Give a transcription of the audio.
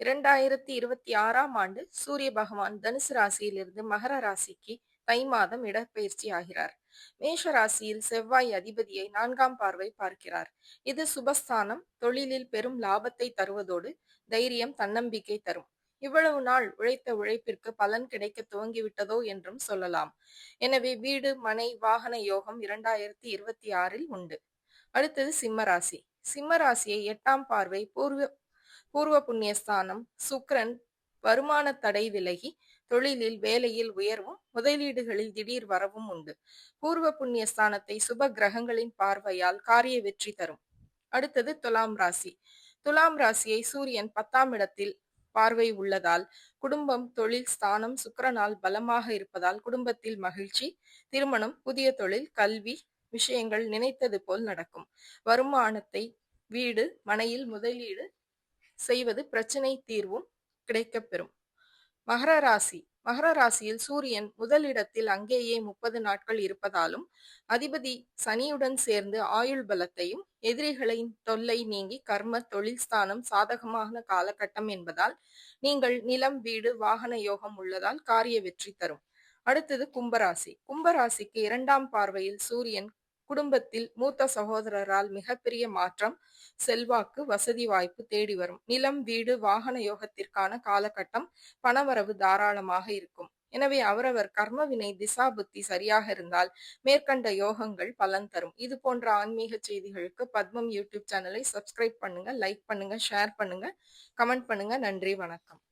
2026ஆம் ஆண்டு சூரிய பகவான் தனுசு ராசியிலிருந்து மகர ராசிக்கு தை மாதம் இடப்பெயர்ச்சி ஆகிறார். மேஷ ராசியில் செவ்வாய் அதிபதியை 4ஆம் பார்வை பார்க்கிறார். இது சுபஸ்தானம், தொழிலில் பெரும் லாபத்தை தருவதோடு தைரியம், தன்னம்பிக்கை தரும். இவ்வளவு நாள் உழைத்த உழைப்பிற்கு பலன் கிடைக்க துவங்கிவிட்டதோ என்றும் சொல்லலாம். எனவே வீடு, மனை, வாகன யோகம் 2026இல் உண்டு. அடுத்தது சிம்ம ராசி. சிம்ம ராசியை 8ஆம் பார்வை பூர்வ புண்ணியஸ்தானம் சுக்கிரன். வருமான தடை விலகி தொழிலில், வேலையில் உயர்வும், முதலீடுகளில் திடீர் வரவும் உண்டு. பூர்வ புண்ணிய ஸ்தானத்தை சுப கிரகங்களின் பார்வையால் காரிய வெற்றி தரும். அடுத்தது துலாம் ராசி. துலாம் ராசியை சூரியன் 10ஆம் இடத்தில் பார்வை உள்ளதால் குடும்பம், தொழில் ஸ்தானம் சுக்கிரனால் பலமாக இருப்பதால் குடும்பத்தில் மகிழ்ச்சி, திருமணம், புதிய தொழில், கல்வி விஷயங்கள் நினைத்தது போல் நடக்கும். வருமானத்தை வீடு, மனையில் முதலீடு செய்வது பிரச்சனை தீர்வும் கிடைக்கப்பெறும். மகர ராசி. மகர ராசியில் சூரியன் முதலிடத்தில் அங்கேயே 30 நாட்கள் இருப்பதாலும் அதிபதி சனியுடன் சேர்ந்து ஆயுள் பலத்தையும், எதிரிகளின் தொல்லை நீங்கி கர்ம, தொழில் ஸ்தானம் சாதகமான காலகட்டம் என்பதால் நீங்கள் நிலம், வீடு, வாகன யோகம் உள்ளதால் காரிய வெற்றி தரும். அடுத்தது கும்பராசி. கும்பராசிக்கு 2ஆம் பார்வையில் சூரியன் குடும்பத்தில் மூத்த சகோதரரால் மிகப்பெரிய மாற்றம், செல்வாக்கு, வசதி வாய்ப்பு தேடி வரும். நிலம், வீடு, வாகன யோகத்திற்கான காலகட்டம், பணவரவு தாராளமாக இருக்கும். எனவே அவரவர் கர்மவினை திசா புத்தி சரியாக இருந்தால் மேற்கண்ட யோகங்கள் பலன் தரும். இது போன்ற ஆன்மீக செய்திகளுக்கு பத்மம் யூடியூப் சேனலை சப்ஸ்கிரைப் பண்ணுங்க, லைக் பண்ணுங்க, ஷேர் பண்ணுங்க, கமெண்ட் பண்ணுங்க. நன்றி, வணக்கம்.